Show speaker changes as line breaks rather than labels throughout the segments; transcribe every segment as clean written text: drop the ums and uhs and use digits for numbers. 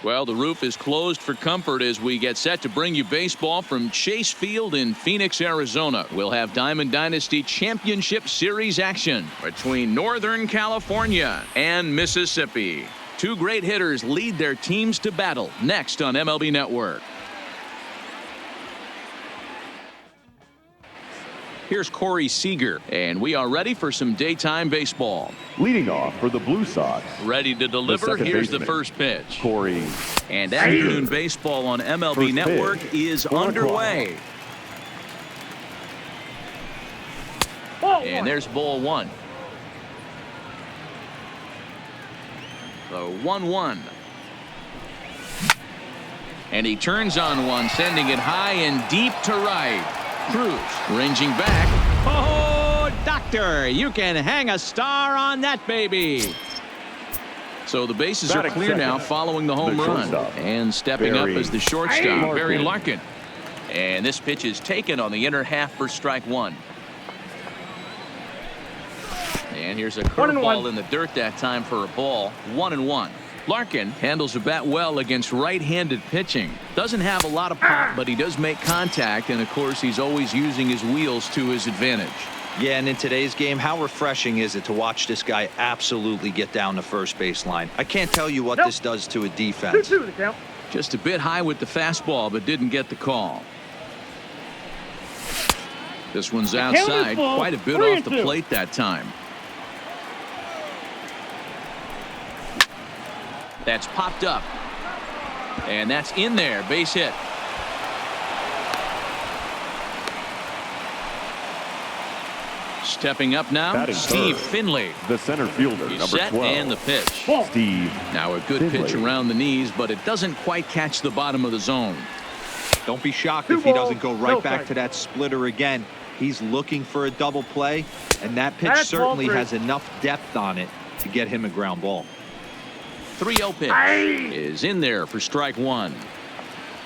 Well, the roof is closed for comfort as we get set to bring you baseball from Chase Field in Phoenix, Arizona. We'll have Diamond Dynasty Championship Series action between Northern California and Mississippi. Two great hitters lead their teams to battle next on MLB Network. Here's Corey Seager, and we are ready for some daytime baseball.
Leading off for the Blue Sox.
Ready to deliver. Here's the first pitch.
Corey.
And afternoon baseball on MLB Network is underway. And there's ball one. The 1-1. And he turns on one, sending it high and deep to right. Cruz ranging back.
Oh, doctor, you can hang a star on that baby.
So the bases are clear now following the home run. And stepping up as the shortstop, Barry Larkin. And this pitch is taken on the inner half for strike one. And here's a curveball in the dirt that time for a ball. 1-1. Larkin handles the bat well against right-handed pitching. Doesn't have a lot of pop, but he does make contact, and of course he's always using his wheels to his advantage.
Yeah, and in today's game, how refreshing is it to watch this guy absolutely get down the first base line? I can't tell you what this does to a defense.
Just a bit high with the fastball, but didn't get the call. This one's outside, quite a bit off the plate that time. That's popped up. And that's in there. Base hit. Stepping up now, Steve Finley.
The center fielder,
He's
number
set
12.
And the pitch.
Steve.
Now a good pitch around the knees, but it doesn't quite catch the bottom of the zone.
Don't be shocked if he doesn't go right back to that splitter again. He's looking for a double play, and that pitch certainly has enough depth on it to get him a ground ball.
3-0 pitch is in there for strike one.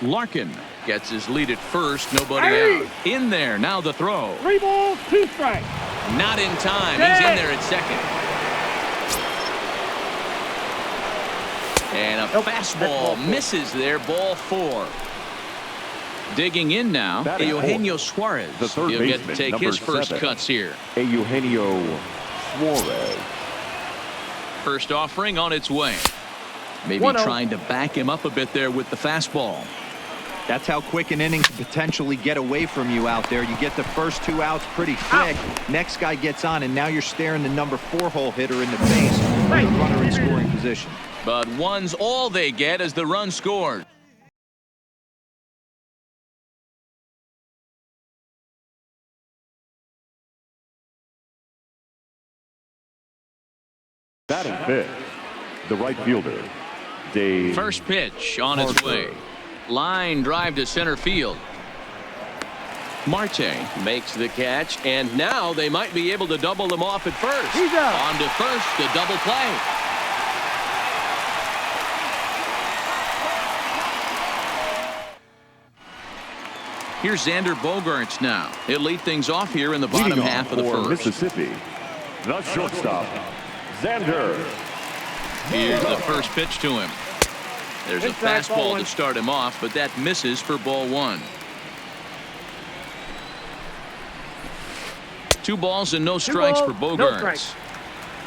Larkin gets his lead at first. Nobody out. In there. Now the throw.
3 balls, 2 strikes.
Not in time. He's in there at second. And a fastball misses there. Ball 4. Digging in now, Eugenio Suarez. He'll get to take his first cuts here.
Eugenio Suarez.
First offering on its way. Maybe trying to back him up a bit there with the fastball.
That's how quick an inning can potentially get away from you out there. You get the first 2 outs pretty quick. Next guy gets on, and now you're staring the number 4-hole hitter in the face with a runner in scoring position.
But one's all they get as the run scored.
Batting fifth, the right fielder, Dave.
First pitch on its way. Line drive to center field. Marte makes the catch, and now they might be able to double them off at first. On to first, the double play. Here's Xander Bogaerts now. He'll lead things off here in the bottom half of the first.
Mississippi, the shortstop, Xander.
Here's the first pitch to him. There's a fastball to start him off, but that misses for ball 1. 2 balls and no strikes for Bogaerts.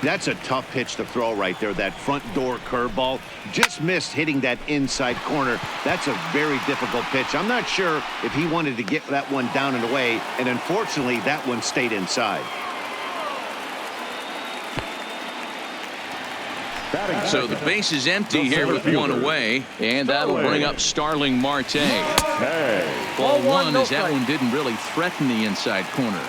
That's a tough pitch to throw right there. That front door curveball just missed hitting that inside corner. That's a very difficult pitch. I'm not sure if he wanted to get that one down and away, and unfortunately that one stayed inside.
So the base is empty here with 1 away, and that'll bring up Starling Marte. Ball 1 as that one didn't really threaten the inside corner.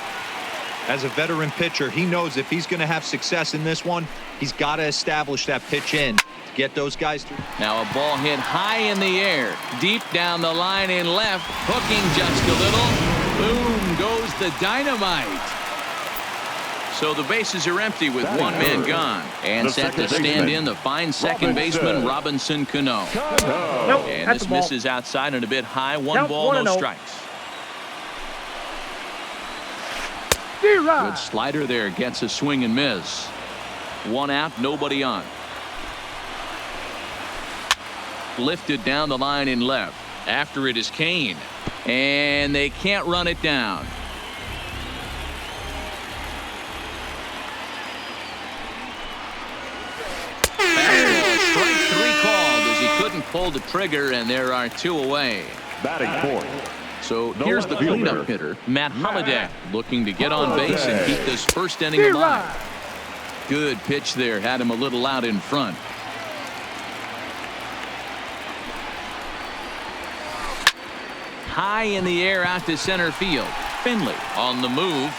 As a veteran pitcher, he knows if he's going to have success in this one, he's got to establish that pitch in to get those guys through.
Now a ball hit high in the air, deep down the line in left, hooking just a little. Boom goes the dynamite. So the bases are empty with 1 man gone, and set to stand in the fine second baseman Robinson Cano. And this misses outside and a bit high. 1 ball, no strikes. Good slider there, gets a swing and miss. 1 out, nobody on. Lifted down the line in left. After it is Kane. And they can't run it down. Strike 3 called as he couldn't pull the trigger, and there are 2 away.
Batting fourth.
So here's the cleanup hitter, Matt Holliday, looking to get on base and keep this first inning alive. Good pitch there, had him a little out in front. High in the air out to center field. Finley on the move.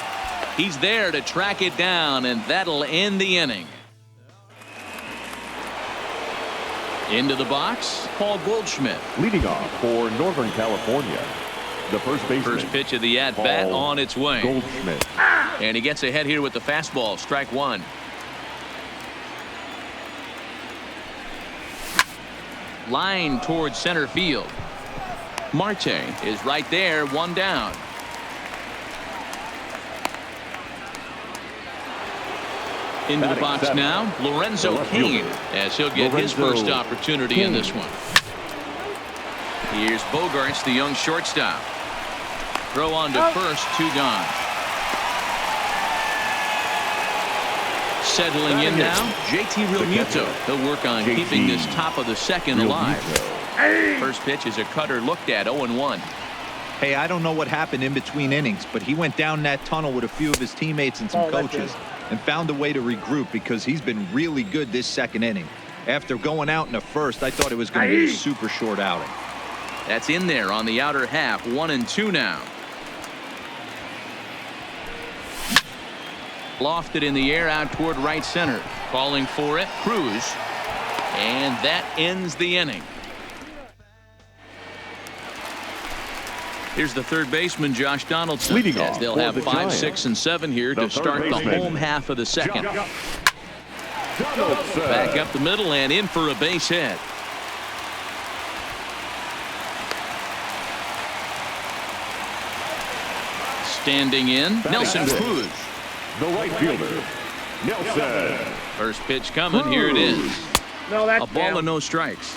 He's there to track it down, and that'll end the inning. Into the box, Paul Goldschmidt.
Leading off for Northern California, the first baseman.
First pitch of the at-bat on its way.
Goldschmidt.
And he gets ahead here with the fastball. Strike 1. Line towards center field. Marte is right there, 1 down. Into the box now, Lorenzo Cain, as he'll get his first opportunity in this one. Here's Bogarts, the young shortstop. Throw on to first, 2 gone. Settling in now, JT Realmuto. He'll work on keeping this top of the second alive. First pitch is a cutter looked at, 0-1.
Hey, I don't know what happened in between innings, but he went down that tunnel with a few of his teammates and some coaches and found a way to regroup because he's been really good this second inning. After going out in the first, I thought it was going to be a super short outing.
That's in there on the outer half, 1-2 now. Lofted in the air out toward right center. Calling for it, Cruz. And that ends the inning. Here's the third baseman, Josh Donaldson.
Leading
as
off
they'll
for
have
the
5,
Giants.
6, and 7 here to start the home half of the second.
Donaldson.
Back up the middle and in for a base hit. Standing in, Nelson Cruz.
The right fielder, Nelson.
First pitch coming. Here it is. A ball and no strikes.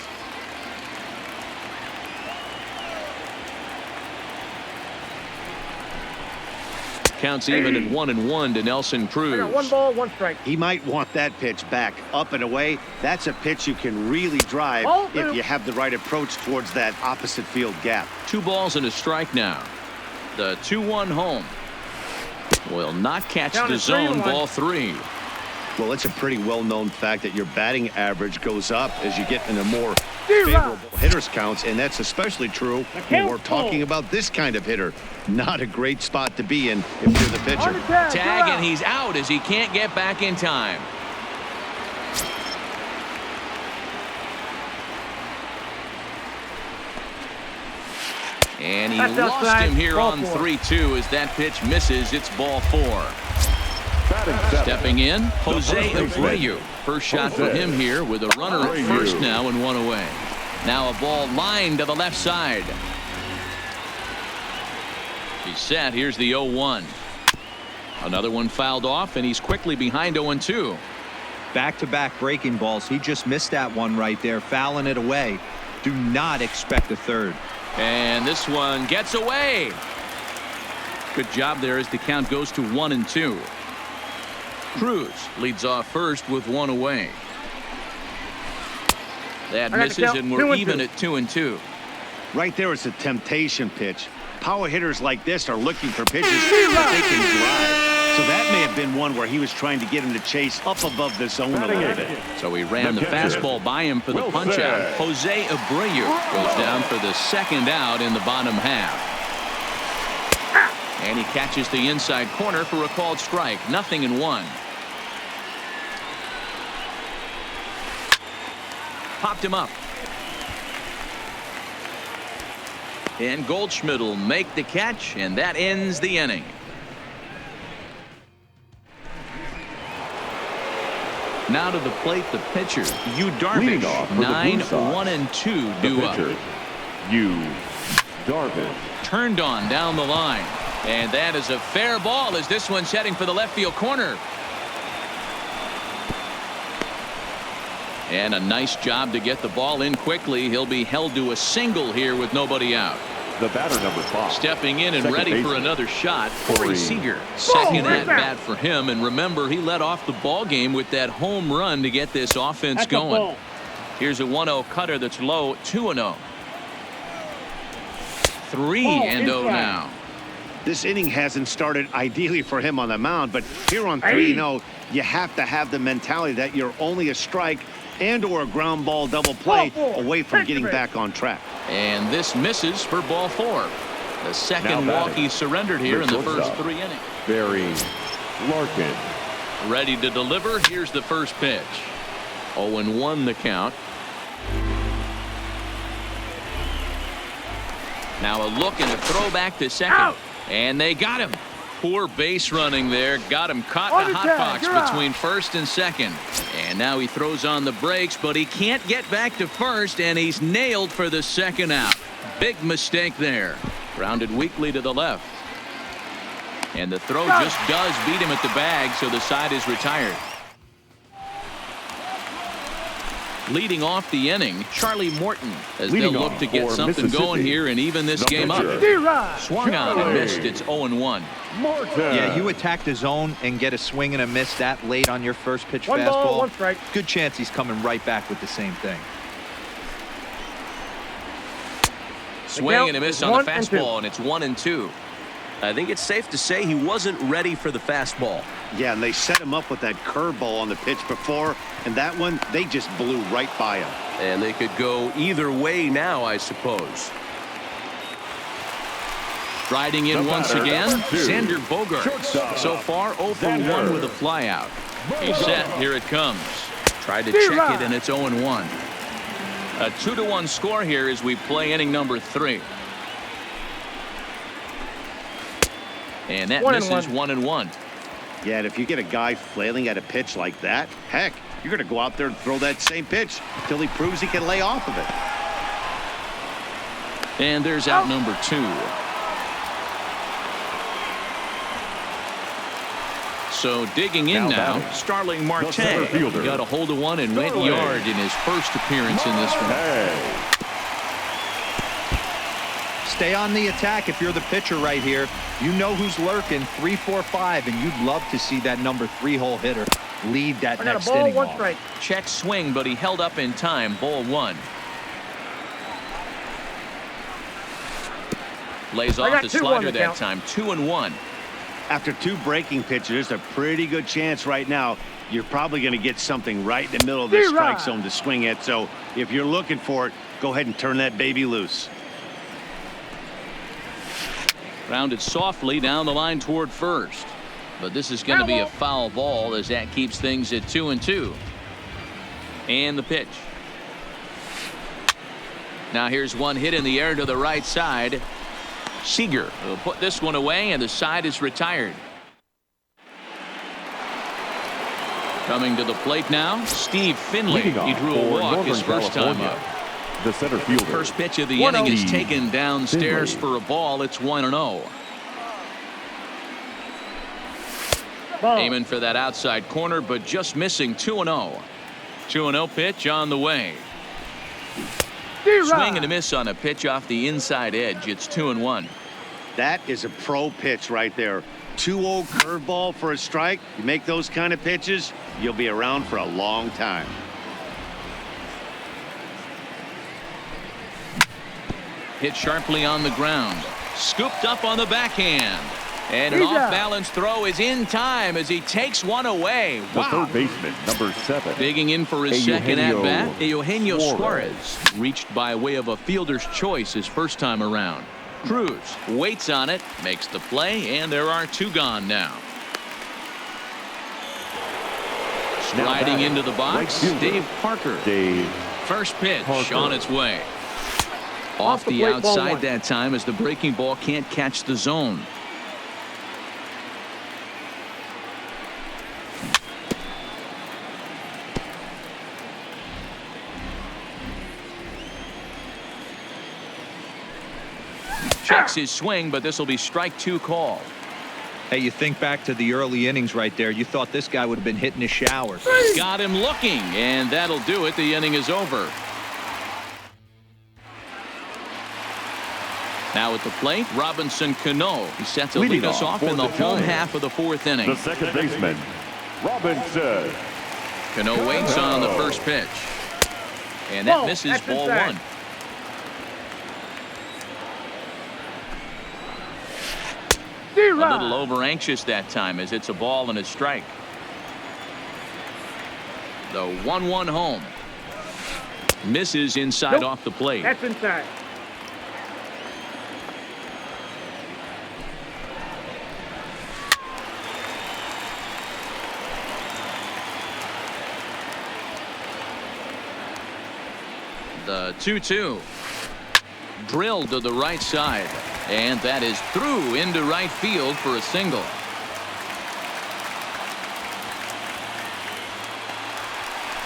Counts even at 1-1 to Nelson Cruz.
1 ball, 1 strike.
He might want that pitch back up and away. That's a pitch you can really drive if you have the right approach towards that opposite field gap.
2 balls and a strike now. The 2-1 home. Will not catch the zone. Ball 3.
Well, it's a pretty well-known fact that your batting average goes up as you get into more favorable hitters counts, and that's especially true when we're talking about this kind of hitter. Not a great spot to be in if you're the pitcher.
Tag, and he's out as he can't get back in time. And he lost him here on 3-2 as that pitch misses. It's ball 4. Stepping in, Jose Abreu. First shot for him here with a runner at first now and 1 away. Now a ball lined to the left side. He's set. Here's the 0-1. Another one fouled off, and he's quickly behind 0-2.
Back-to-back breaking balls. He just missed that one right there, fouling it away. Do not expect a third.
And this one gets away. Good job there as the count goes to 1-2. Cruz leads off first with 1 away. That misses, and we're even at 2-2.
Right there is a temptation pitch. Power hitters like this are looking for pitches that they can drive. So that may have been one where he was trying to get him to chase up above the zone a little bit.
So he ran the fastball by him for the punch-out. Jose Abreu goes down for the second out in the bottom half. And he catches the inside corner for a called strike. 0-1. Popped him up. And Goldschmidt will make the catch, and that ends the inning. Now to the plate, the pitcher, Yu Darvish. 9-1-2 due up.
Yu Darvish.
Turned on down the line. And that is a fair ball as this one's heading for the left field corner. And a nice job to get the ball in quickly. He'll be held to a single here with nobody out.
The batter, number 5.
Stepping in and
Second
ready for
baseman.
another shot,
Corey
Seager. Second at bat for him. And remember, he led off the ball game with that home run to get this offense going. Here's a 1-0 cutter that's low, 2-0. 3-0 now.
This inning hasn't started ideally for him on the mound, but here on 3-0, you have to have the mentality that you're only a strike and or a ground ball double play away from getting back on track.
And this misses for ball 4. The second walk he surrendered here in the first 3 innings.
Barry Larkin.
Ready to deliver. Here's the first pitch. 0-1 the count. Now a look and a throw back to second. And they got him. Poor base running there. Got him caught in a hot box between first and second. And now he throws on the brakes, but he can't get back to first, and he's nailed for the second out. Big mistake there. Grounded weakly to the left. And the throw just does beat him at the bag, so the side is retired. Leading off the inning, Charlie Morton, as they'll look to get something going here and even this game up. Swung on and missed. It's 0-1.
Yeah, you attack the zone and get a swing and a miss that late on your first pitch fastball. Good chance he's coming right back with the same thing.
Swing and a miss on the fastball, and it's 1-2.
I think it's safe to say he wasn't ready for the fastball.
Yeah, and they set him up with that curveball on the pitch before, and that one, they just blew right by him.
And they could go either way now, I suppose.
Riding in once again, Xander Bogaerts. So far, 0 for 1 with a flyout. He's set. Here it comes. Tried to check it, and it's 0-1. A 2-1 score here as we play inning number 3. And that misses 1-1.
Yeah, and if you get a guy flailing at a pitch like that, heck, you're going to go out there and throw that same pitch until he proves he can lay off of it.
And there's out number 2. So digging in now, Starling Marte got a hold of one and went yard in his first appearance in this one.
Stay on the attack if you're the pitcher right here. You know who's lurking, 3, 4, 5, and you'd love to see that number 3-hole hitter lead that next inning off.
Check swing, but he held up in time. Ball 1. Lays off the slider that time. 2-1.
After 2 breaking pitches, there's a pretty good chance right now you're probably going to get something right in the middle of the strike zone to swing at. So if you're looking for it, go ahead and turn that baby loose.
Rounded softly down the line toward first. But this is going to be a foul ball as that keeps things at 2-2. And the pitch. Now here's one hit in the air to the right side. Seager will put this one away, and the side is retired. Coming to the plate now, Steve Finley. He drew a walk his first time up.
The center fielder.
First pitch of the inning is taken downstairs for a ball. It's 1-0. Aiming for that outside corner, but just missing. 2-0. 2-0 pitch on the way. Swing and a miss on a pitch off the inside edge. It's 2-1.
That is a pro pitch right there. 2-0 curveball for a strike. You make those kind of pitches, you'll be around for a long time.
Hit sharply on the ground. Scooped up on the backhand. And an off-balance throw is in time as he takes one away.
The third baseman, number 7.
Digging in for his second at-bat, Eugenio Suarez. Reached by way of a fielder's choice his first time around. Cruz waits on it, makes the play, and there are 2 gone now. Sliding into the box, Dave Parker. First pitch on its way. Off the outside that time as the breaking ball can't catch the zone. Checks his swing, but this will be strike 2 call.
Hey, you think back to the early innings right there. You thought this guy would have been hitting his shower.
Got him looking, and that'll do it. The inning is over. Now at the plate, Robinson Cano. He's set to lead us off in the home half of the fourth inning.
The second baseman, Robinson.
Cano waits on the first pitch. And that misses, ball one. A little over anxious that time as it's a ball and a strike. The 1-1 home. Misses inside off the plate.
That's inside.
The 2-2. Drilled to the right side. And that is through into right field for a single.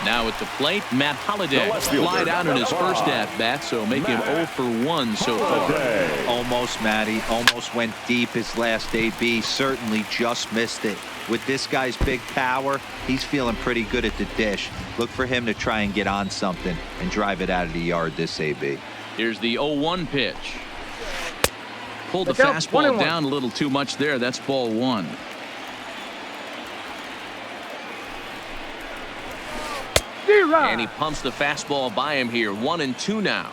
Now at the plate, Matt Holliday. Flied out in his first at-bat, so make him 0 for 1 so far.
Almost, Matty. Almost went deep his last AB. Certainly just missed it. With this guy's big power, he's feeling pretty good at the dish. Look for him to try and get on something and drive it out of the yard this AB.
Here's the 0-1 pitch. Pulled the fastball down a little too much there. That's ball one. And he pumps the fastball by him here. 1-2 now.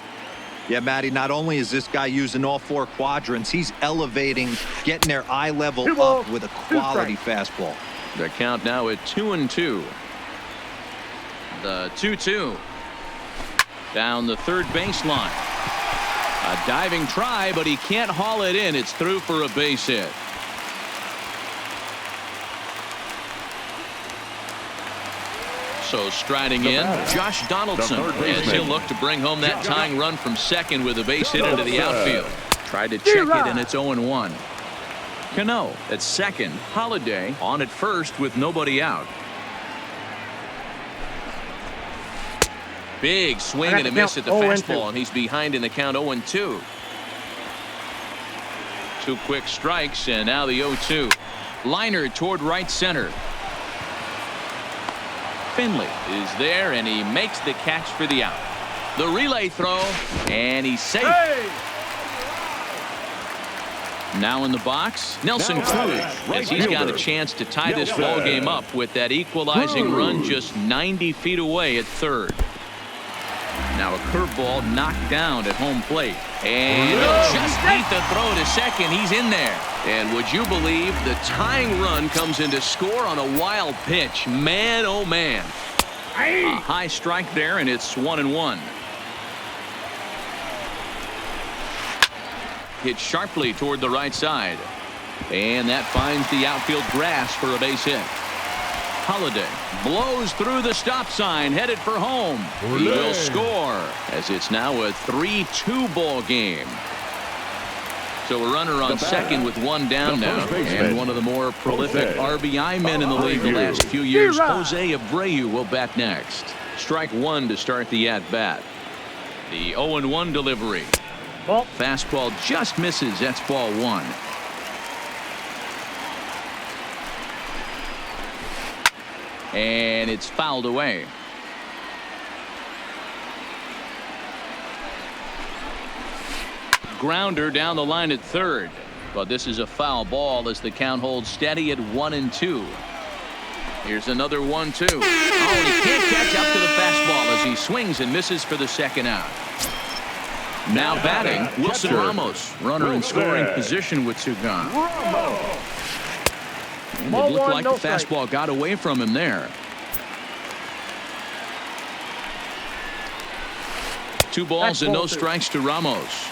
Yeah, Matty, not only is this guy using all four quadrants, he's elevating, getting their eye level up with a quality fastball.
The count now at 2-2. The 2-2. Down the third baseline. A diving try, but he can't haul it in. It's through for a base hit. So striding in, Josh Donaldson, as he'll look to bring home that tying run from second with a base hit into the outfield. Tried to check it, and it's 0-1. Cano at second. Holliday on at first with nobody out. Big swing and a miss at the fastball, and he's behind in the count 0-2. Two quick strikes, and now the 0-2. Liner toward right center. Finley is there, and he makes the catch for the out. The relay throw, and he's safe. Now in the box, Nelson Cruz, as he's got a chance to tie this ball game up with that equalizing run just 90 feet away at third. Now a curveball knocked down at home plate. And he'll just beat the throw to second. He's in there. And would you believe the tying run comes in to score on a wild pitch? Man, oh man. A high strike there, and it's 1-1. Hit sharply toward the right side. And that finds the outfield grass for a base hit. Holliday blows through the stop sign, headed for home. He will score, as it's now a 3-2 ball game. So a runner on second with one down now, and one of the more prolific RBI men in the league the last few years, Jose Abreu, will bat next. Strike one to start the at-bat. The 0-1 delivery. Fastball just misses. That's ball one. And it's fouled away. Grounder down the line at third. But this is a foul ball as the count holds steady at 1-2. Here's another 1-2. Oh, and he can't catch up to the fastball as he swings and misses for the second out. Now batting, Wilson Ramos. Runner in scoring position with two gone. And it looked like the fastball got away from him there. 2 balls and no strikes to Ramos.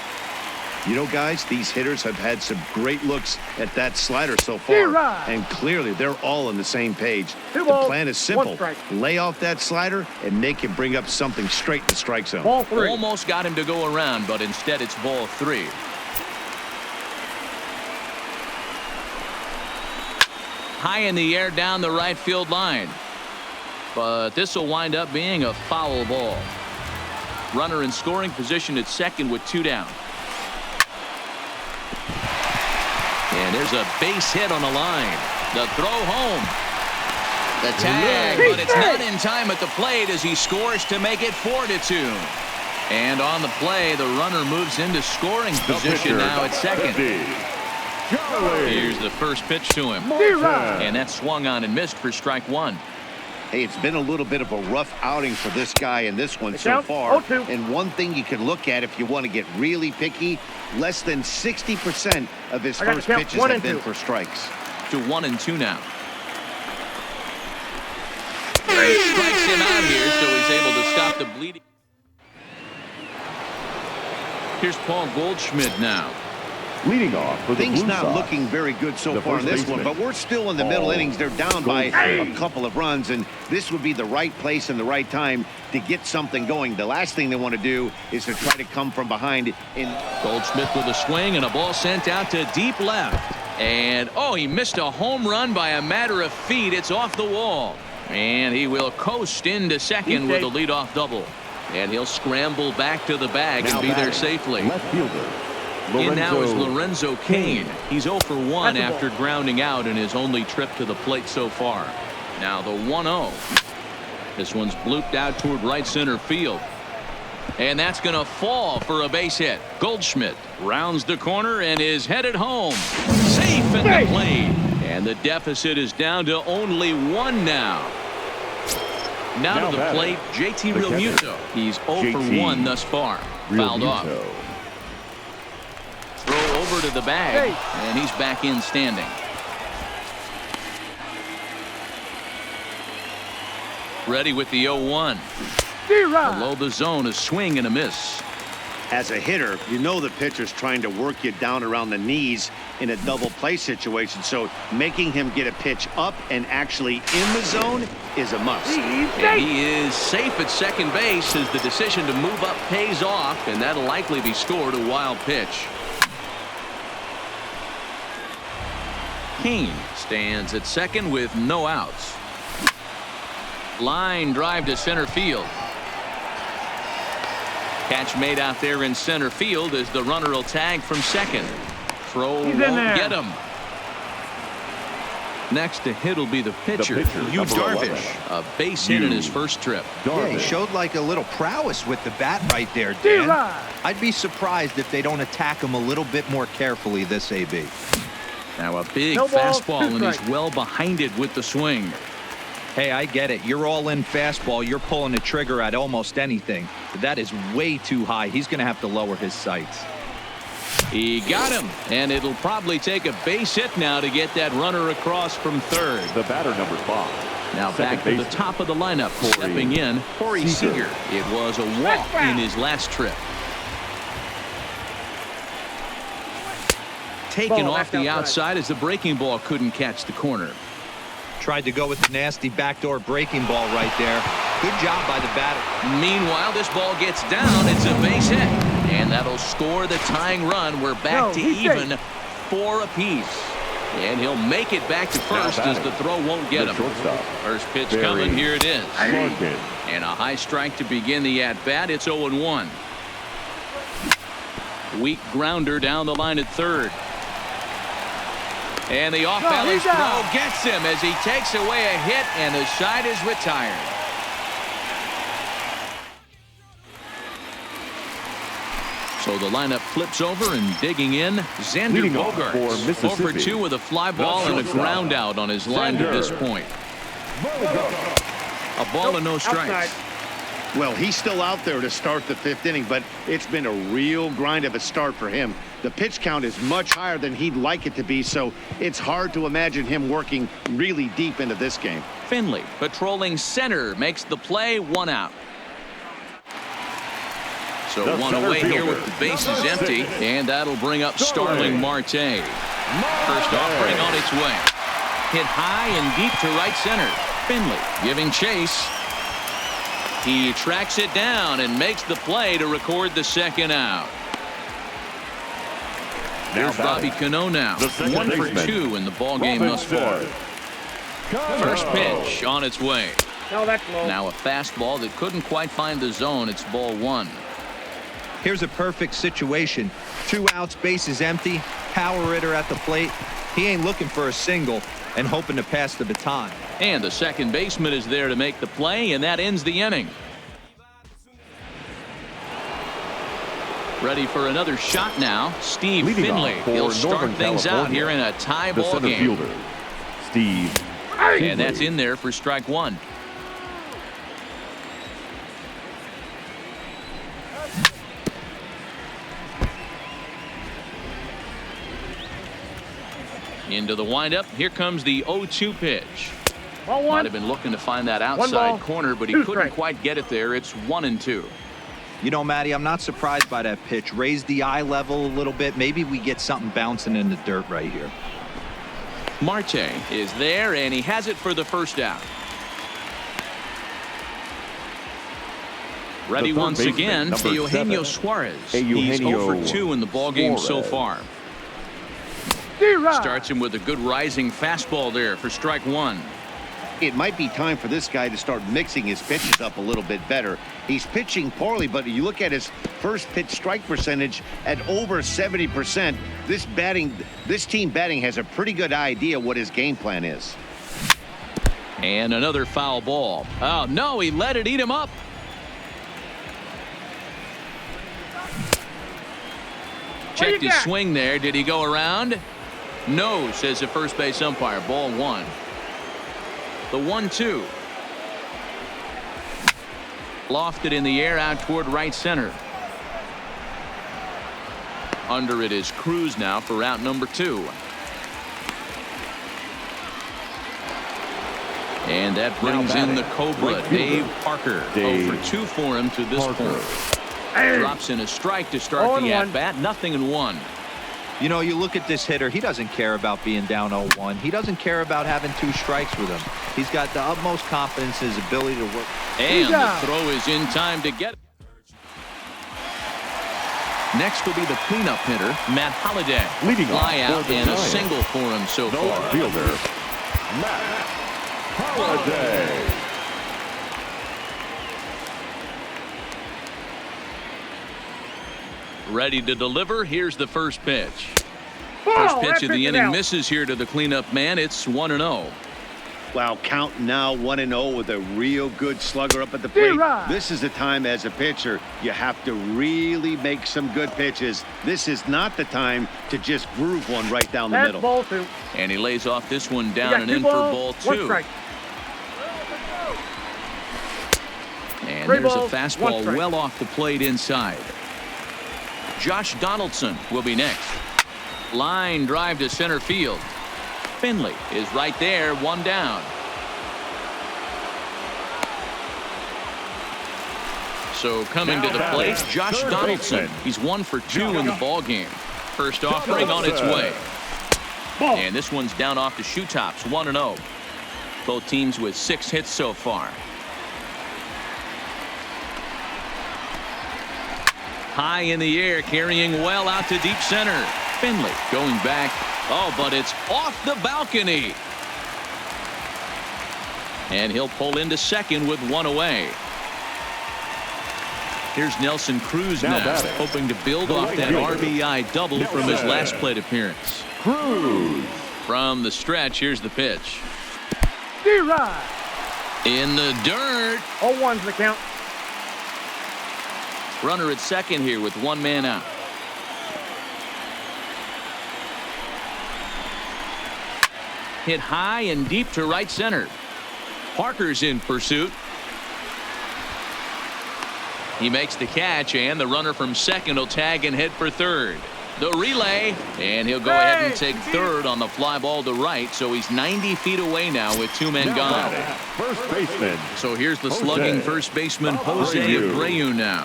You know, guys, these hitters have had some great looks at that slider so far. And clearly, they're all on the same page. The plan is simple. Lay off that slider and make him bring up something straight in the strike zone.
Almost got him to go around, but instead it's ball 3. High in the air down the right field line. But this will wind up being a foul ball. Runner in scoring position at second with 2 down. And there's a base hit on the line. The throw home. The tag, but it's not in time at the plate as he scores to make it 4-2. And on the play, the runner moves into scoring position now at second. Here's the first pitch to him. And that swung on and missed for strike one.
Hey, it's been a little bit of a rough outing for this guy in this one so far. And one thing you can look at if you want to get really picky, less than 60% of his first pitches have been for strikes.
To 1-2 now. He strikes him out here, so he's able to stop the bleeding. Here's Paul Goldschmidt now.
Leading off for the
Things
Blue
not
Sox,
looking very good so far in this one, but we're still in the middle innings. They're down by a couple of runs, and this would be the right place and the right time to get something going. The last thing they want to do is to try to come from behind.
Goldschmidt with a swing and a ball sent out to deep left. And, oh, he missed a home run by a matter of feet. It's off the wall. And he will coast into second with a leadoff double. And he'll scramble back to the bag and be there safely.
left fielder.
In now is Lorenzo Cain. He's 0 for 1 after grounding out in his only trip to the plate so far. Now the 1-0. This one's blooped out toward right center field. And that's going to fall for a base hit. Goldschmidt rounds the corner and is headed home. Safe at the plate. And the deficit is down to only 1 now. Now to the plate, JT Realmuto. He's 0 for 1 thus far. Fouled off. Throw over to the bag, and he's back in standing. Ready with the 0-1. Below the zone, a swing and a miss.
As a hitter, you know the pitcher's trying to work you down around the knees in a double play situation, so making him get a pitch up and actually in the zone is a must.
And he is safe at second base as the decision to move up pays off, and that'll likely be scored a wild pitch. Cain stands at second with no outs. Line drive to center field. Catch made out there in center field as the runner will tag from second. Throw won't get him. Next to hit will be the pitcher, Yu Darvish. A base hit in his first trip.
Yeah, he showed like a little prowess with the bat right there, Dan. I'd be surprised if they don't attack him a little bit more carefully this AB.
Now a big fastball, and he's well behind it with the swing.
Hey, I get it. You're all in fastball. You're pulling the trigger at almost anything. But that is way too high. He's going to have to lower his sights.
He got him, and it'll probably take a base hit now to get that runner across from third.
The batter, number 5.
Now back to the top of the lineup. Stepping in, Corey Seager. It was a walk in his last trip. Taken off the outside as the breaking ball couldn't catch the corner.
Tried to go with the nasty backdoor breaking ball right there. Good job by the batter.
Meanwhile, this ball gets down. It's a base hit. And that'll score the tying run. We're back to even 4 apiece. And he'll make it back to first as the throw won't get him. First pitch coming. Here it is. And a high strike to begin the at-bat. It's 0-1. Weak grounder down the line at third. And the off-balance throw gets him as he takes away a hit, and the side is retired. So the lineup flips over, and digging in, Xander Bogaerts. 0 for 2 with a fly ball and a ground out on his line to this point. A ball and no strikes.
Well, he's still out there to start the 5th inning, but it's been a real grind of a start for him. The pitch count is much higher than he'd like it to be, so it's hard to imagine him working really deep into this game.
Finley, patrolling center, makes the play, 1 out. So 1 away here with the bases empty, and that'll bring up Starling Marte. First offering on its way. Hit high and deep to right center. Finley giving chase. He tracks it down and makes the play to record the 2nd out. Here's Bobby Cano now. 1 for 2 in the ballgame thus far. First pitch on its way. Now a fastball that couldn't quite find the zone. It's ball 1.
Here's a perfect situation. 2 outs, bases empty. Power hitter at the plate. He ain't looking for a single and hoping to pass the baton.
And the second baseman is there to make the play, and that ends the inning. Ready for another shot now, Steve
Leading
Finley.
off for
He'll start
Northern
things out
California,
here in a tie
the
ball
center
game.
fielder, Steve Finley.
And that's in there for strike one. Into the windup. Here comes the 0-2 pitch. Might have been looking to find that outside corner, but he couldn't quite get it there. It's 1-2.
You know, Matty, I'm not surprised by that pitch. Raise the eye level a little bit. Maybe we get something bouncing in the dirt right here.
Marte is there, and he has it for the first out. Ready once again, Eugenio Suarez. He's 0 for 2 in the ballgame so far. Starts him with a good rising fastball there for strike one.
It might be time for this guy to start mixing his pitches up a little bit better. He's pitching poorly, but you look at his first pitch strike percentage at over 70%. This team batting has a pretty good idea what his game plan is.
And another foul ball. Oh, no, he let it eat him up. Checked his swing there. Did he go around? No, says the first base umpire. Ball one. The 1-2. Lofted in the air out toward right center. Under it is Cruz now for out number 2. And that brings in the Cobra, Dave Parker. 0 for 2 for him to this point. Drops in a strike to start the at-bat. 0-1.
You know, you look at this hitter, he doesn't care about being down 0-1. He doesn't care about having 2 strikes with him. He's got the utmost confidence in his ability to work.
And the throw is in time to get it. Next will be the cleanup hitter, Matt Holliday.
Leading
fly
off
out
for the
and a
Giants,
single for him so
the
far.
fielder, Matt Holliday.
Ready to deliver. Here's the first pitch. First pitch of the inning misses here to the cleanup man. It's 1-0.
Wow, count now 1-0 with a real good slugger up at the plate. This is the time as a pitcher you have to really make some good pitches. This is not the time to just groove one right down the middle.
Ball 2.
And he lays off this one down and in for ball 2. And there's a fastball well off the plate inside. Josh Donaldson will be next. Line drive to center field. Finley is right there, 1 down. So coming to the plate, Josh Donaldson. He's 1 for 2 in the ball game. First offering on its way. And this one's down off the shoe tops, 1-0. Both teams with 6 hits so far. High in the air, carrying well out to deep center. Finley going back. Oh, but it's off the balcony. And he'll pull into second with 1 away. Here's Nelson Cruz now hoping to build off that RBI double from his last plate appearance.
Cruz.
From the stretch, here's the pitch. In the dirt.
0-1's the count.
Runner at second here with 1 man out. Hit high and deep to right center. Parker's in pursuit. He makes the catch, and the runner from second will tag and head for third. The relay, and he'll go ahead and take third on the fly ball to right, so he's 90 feet away now with 2 men gone.
First baseman.
So here's the slugging first baseman, Jose Abreu now.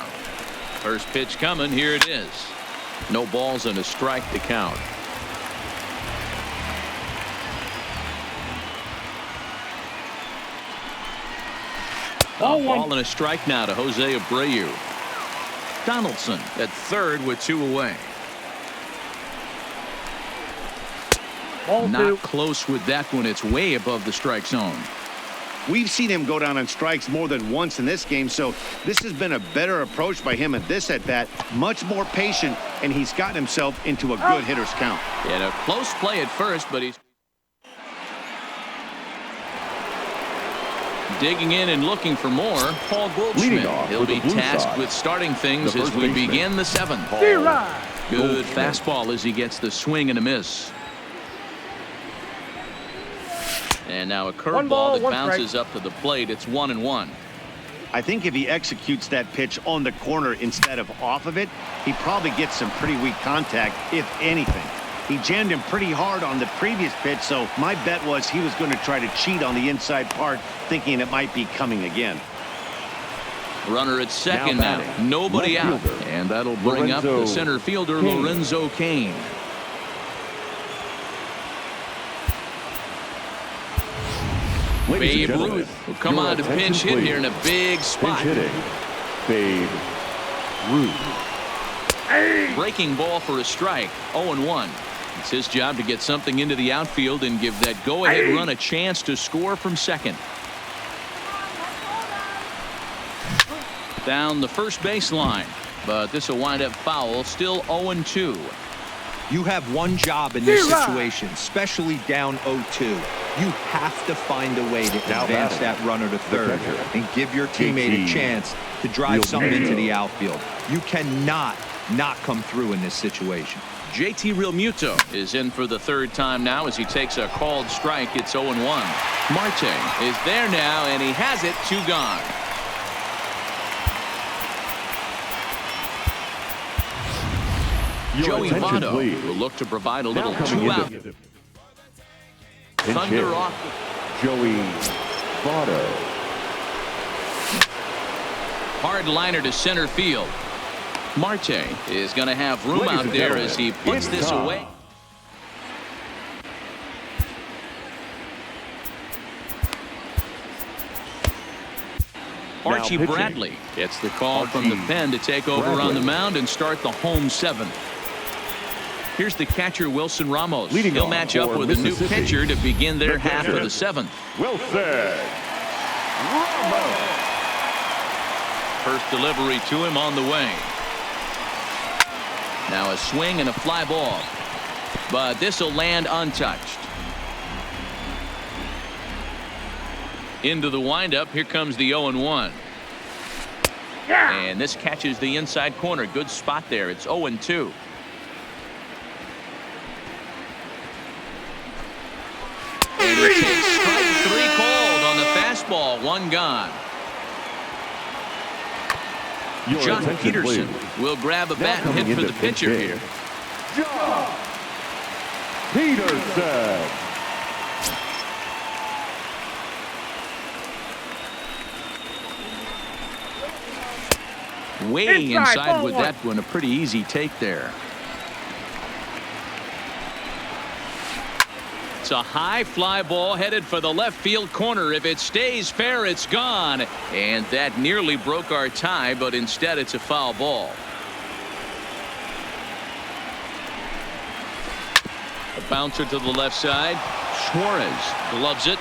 First pitch coming, here it is. No balls and a strike to count. A ball and a strike now to Jose Abreu. Donaldson at third with 2 away.
Ball
Not
2.
close with that one. It's way above the strike zone.
We've seen him go down on strikes more than once in this game, so this has been a better approach by him at this at-bat. Much more patient, and he's gotten himself into a good hitter's count.
Yeah, a close play at first, but he's digging in and looking for more. Paul
Leading
Goldschmidt.
off
He'll
with
be
the blue
tasked
side,
with starting things
the
as
first
we
baseman,
begin the 7th. Good fastball as he gets the swing and a miss. And now a curveball that bounces up to the plate. It's 1-1.
I think if he executes that pitch on the corner instead of off of it, he probably gets some pretty weak contact, if anything. He jammed him pretty hard on the previous pitch, so my bet was he was going to try to cheat on the inside part, thinking it might be coming again.
Runner at second now. Nobody out. And that'll bring up the center fielder, Lorenzo Cain. Babe Ruth will come on to pinch hit here in a big spot.
Pinch hitting, Babe Ruth.
Breaking ball for a strike. 0-1. It's his job to get something into the outfield and give that go-ahead run a chance to score from second. Down the first baseline, but this will wind up foul. Still 0-2.
You have one job in this situation, especially down 0-2. You have to find a way to advance that runner to third and give your teammate a chance to drive something into the outfield. You cannot not come through in this situation.
JT Realmuto is in for the 3rd time now as he takes a called strike. It's 0-1. Marte is there now, and he has it. 2 gone. Joey Votto will look to provide a little 2-out. Thunder off.
Joey Votto.
Hard liner to center field. Marte is going to have room out there as he puts this away. Archie Bradley gets the call from the pen to take over on the mound and start the home 7th. Here's the catcher, Wilson Ramos. He'll match up with a new pitcher to begin their half of the 7th.
Wilson Ramos.
First delivery to him on the way. Now a swing and a fly ball. But this will land untouched. Into the windup. Here comes the 0-1. And this catches the inside corner. Good spot there. It's 0-2. And he takes strike 3 called on the fastball. 1 gone. John Peterson will grab a bat and hit for the pitcher here.
John Peterson.
Way inside with that one. A pretty easy take there. It's a high fly ball headed for the left field corner. If it stays fair, it's gone. And that nearly broke our tie, but instead it's a foul ball. A bouncer to the left side. Suarez gloves it.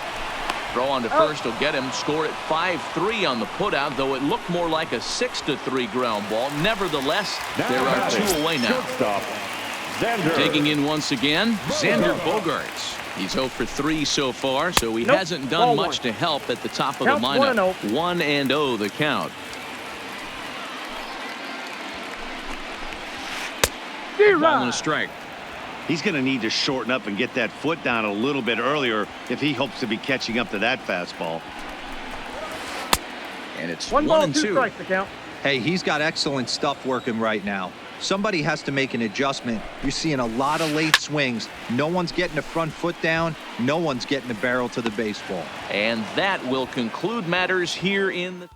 Throw on to first will get him. Score at 5-3 on the putout, though it looked more like a 6-3 ground ball. Nevertheless, there are 2 away now. Digging in once again, Xander Bogaerts. He's 0 for 3 so far, so he hasn't done much to help at the top of the lineup. 1-0 the count. Ball and a strike.
He's going to need to shorten up and get that foot down a little bit earlier if he hopes to be catching up to that fastball.
And it's 1-2.
Hey, he's got excellent stuff working right now. Somebody has to make an adjustment. You're seeing a lot of late swings. No one's getting the front foot down. No one's getting the barrel to the baseball.
And that will conclude matters here in the...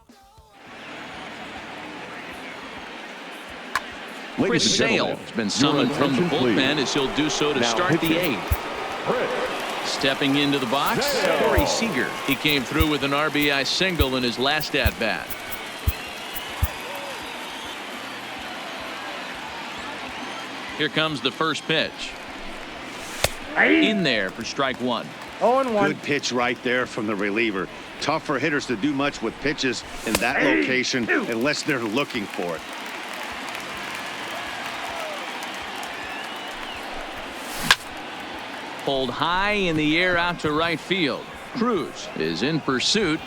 Chris Sale has been summoned from the bullpen as he'll do so to start the 8th. Stepping into the box, Corey Seager. He came through with an RBI single in his last at-bat. Here comes the first pitch. In there for strike 1.
0-1. Good pitch right there from the reliever. Tough for hitters to do much with pitches in that location unless they're looking for it.
Pulled high in the air out to right field. Cruz is in pursuit.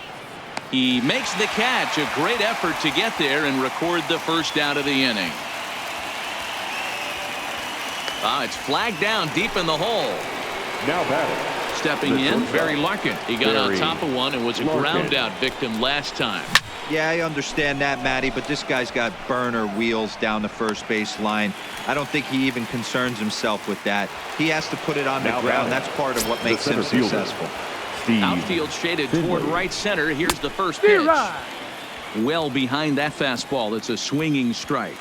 He makes the catch. A great effort to get there and record the first out of the inning. It's flagged down deep in the hole.
Now batting.
Stepping in, Barry Larkin. He got on top of one and was a ground out victim last time.
Yeah, I understand that, Matty, but this guy's got burner wheels down the first base line. I don't think he even concerns himself with that. He has to put it on the ground. That's part of what makes him successful.
Outfield shaded toward right center. Here's the first pitch. Well behind that fastball. It's a swinging strike.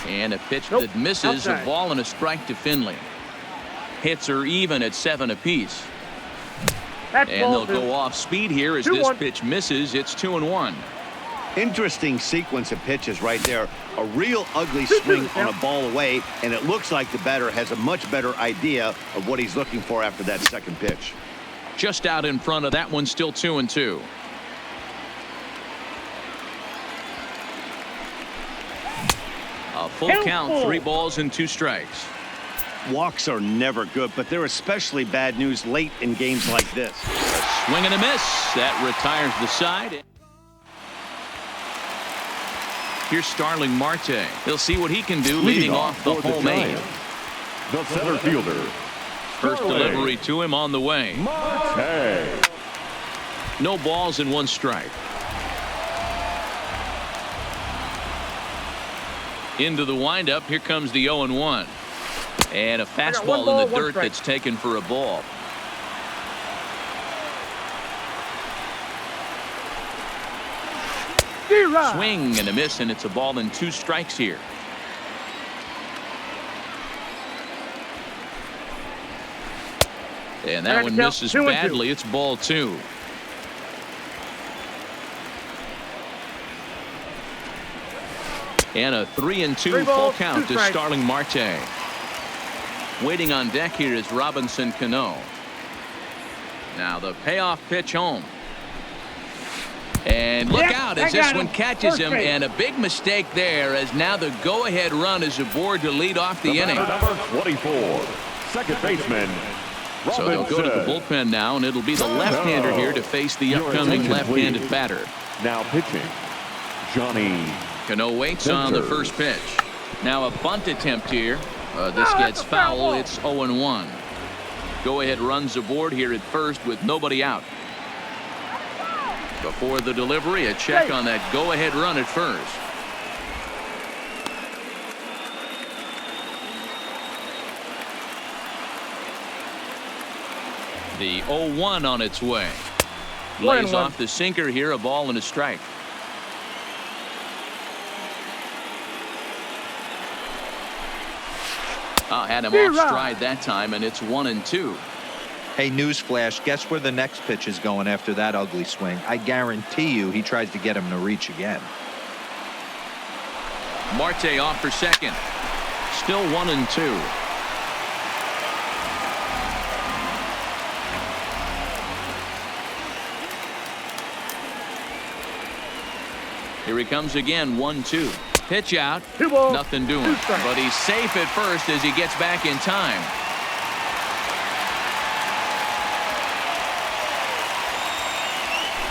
And a pitch that misses. A ball and a strike to Finley. Hits are even at 7 apiece. And they'll go off speed here as this pitch misses. It's 2-1.
Interesting sequence of pitches right there. A real ugly swing on a ball away, and it looks like the batter has a much better idea of what he's looking for after that second pitch.
Just out in front of that one, still 2-2. A full count, 3 balls and 2 strikes.
Walks are never good, but they're especially bad news late in games like this.
A swing and a miss. That retires the side. Here's Starling Marte. He'll see what he can do leading off the home aim.
The center fielder.
First delivery to him on the way.
Marte.
No balls and 1 strike. Into the windup. Here comes the 0-1. And a fastball in the dirt that's taken for a ball. Swing and a miss, and it's a ball and 2 strikes here. And that one misses badly. It's ball 2. And a 3-2 full count to Starling Marte. Waiting on deck here is Robinson Cano. Now the payoff pitch home. And look out as this one catches him, and a big mistake there as now the go-ahead run is aboard to lead off the inning.
Number 24, second baseman.
So they'll go to the bullpen now, and it'll be the left-hander here to face the upcoming left-handed batter.
Now pitching, Johnny.
Cano waits on the first pitch. Now a bunt attempt here. This gets foul. It's 0-1. Go-ahead runs aboard here at first with nobody out. Before the delivery, a check on that go-ahead run at first. The 0-1 on its way. Lays off the sinker here, a ball and a strike. Had him off stride that time, and it's 1-2.
Hey, newsflash, guess where the next pitch is going after that ugly swing? I guarantee you he tries to get him to reach again.
Marte off for second. Still 1-2. Here he comes again, 1-2. Pitch out, nothing doing. But he's safe at first as he gets back in time.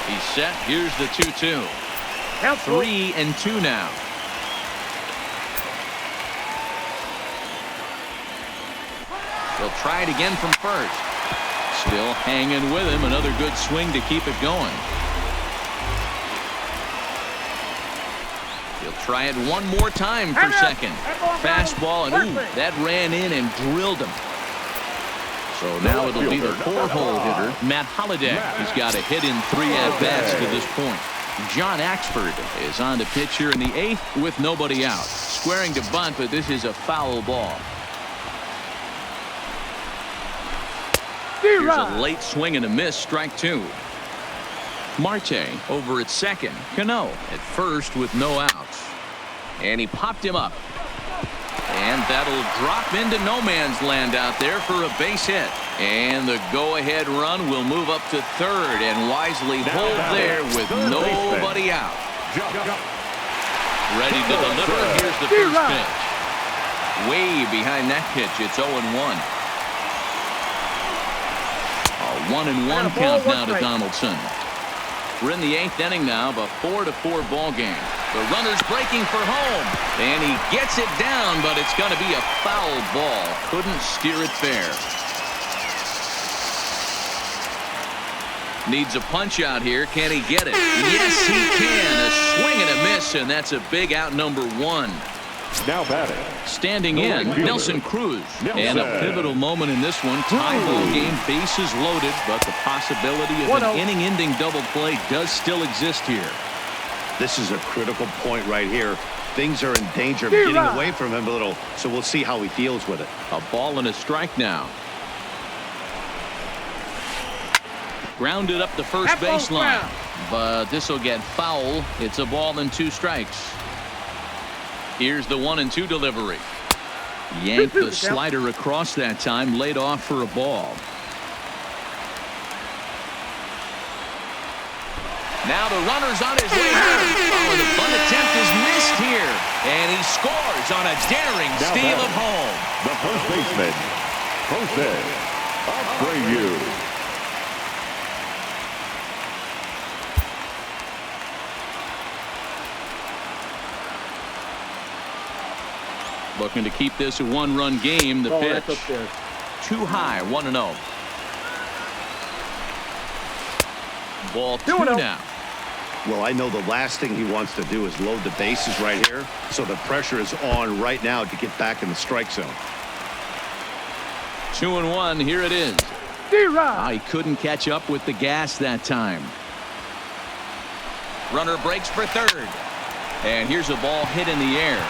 He's set. Here's the 2-2. 3-2 now. He'll try it again from first. Still hanging with him. Another good swing to keep it going. He'll try it one more time for second. Fastball, and ooh, that ran in and drilled him. So now it'll be the 4-hole hitter, Matt Holliday. He's got a hit in 3 at-bats to this point. John Axford is on the pitch here in the 8th with nobody out. Squaring to bunt, but this is a foul ball. Here's a late swing and a miss, strike 2. Marte over at second. Cano at first with no outs. And he popped him up. And that'll drop into no man's land out there for a base hit. And the go-ahead run will move up to third and wisely hold there with nobody out. Ready to deliver. Here's the first pitch. Way behind that pitch. It's 0-1. A 1-1 count now to Donaldson. We're in the 8th inning now, of a 4-4 ball game. The runner's breaking for home, and he gets it down, but it's going to be a foul ball. Couldn't steer it fair. Needs a punch out here. Can he get it? Yes, he can. A swing and a miss, and that's a big out, number 1.
Now batting.
Standing in, Nelson Cruz. And a pivotal moment in this one. Tie ball game, bases loaded, but the possibility of an inning-ending double play does still exist here.
This is a critical point right here. Things are in danger of getting away from him a little, so we'll see how he feels with it.
A ball and a strike now. Grounded up the first baseline, but this will get foul. It's a ball and 2 strikes. Here's the 1-2 delivery. Yanked the slider across that time, laid off for a ball. Now the runner's on his way home. Oh, the bunt attempt is missed here, and he scores on a daring steal at home.
The first baseman, Jose Abreu.
Looking to keep this a 1-run game. The pitch too high, 1-0. Ball 2 now.
Well, I know the last thing he wants to do is load the bases right here, so the pressure is on right now to get back in the strike zone.
2-1. Here it is. He couldn't catch up with the gas that time. Runner breaks for third, and here's a ball hit in the air.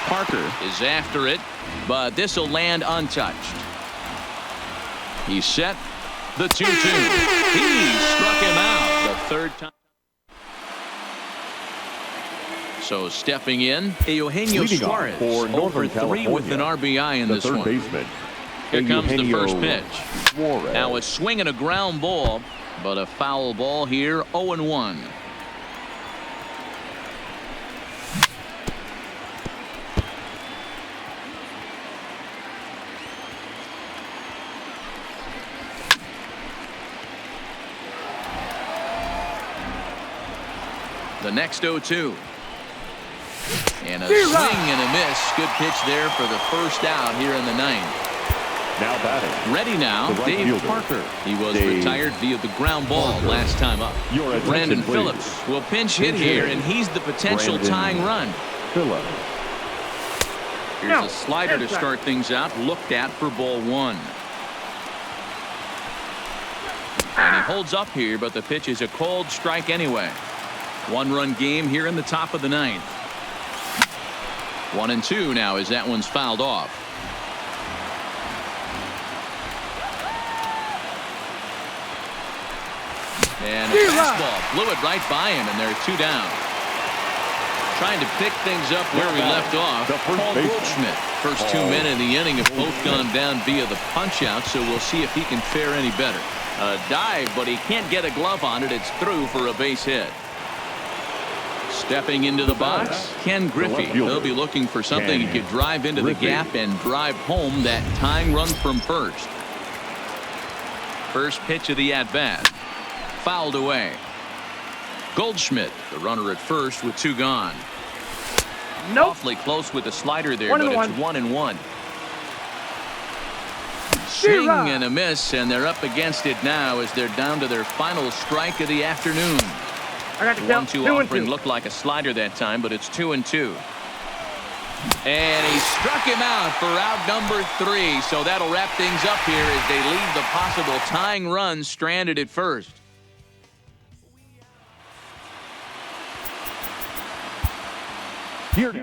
Parker is after it, but this will land untouched. He's set. The 2-2. He struck him out the third time. So stepping in, Eugenio Suarez over 3 with an RBI in this one.
Baseman,
Here comes the first pitch. Now a swing and a ground ball, but a foul ball here, 0-1. The next 0-2. And a swing and a miss. Good pitch there for the first out here in the 9th.
Now batting.
Ready now,
right
Dave
fielder,
Parker. He was retired via the ground ball last time up. Brandon Phillips will pinch hit here, and he's the potential tying run. Here's a slider to start things out. Looked at for ball 1. And he holds up here, but the pitch is a cold strike anyway. 1-run game here in the top of the 9th. 1-2 now as that one's fouled off. And a fastball blew it right by him, and there are 2 down. Trying to pick things up where we left off. Paul Goldschmidt. First 2 men in the inning have both gone down via the punch out, so we'll see if he can fare any better. A dive, but he can't get a glove on it. It's through for a base hit. Stepping into the box, Ken Griffey. He'll be looking for something he could drive into the gap and drive home that tying run from first. First pitch of the at-bat. Fouled away. Goldschmidt, the runner at first with 2 gone. Awfully close with the slider there, but it's 1-1. Swing and a miss, and they're up against it now as they're down to their final strike of the afternoon. 1-2 offering looked like a slider that time, but it's 2-2. And he struck him out for out number 3. So that'll wrap things up here as they leave the possible tying run stranded at first.
Here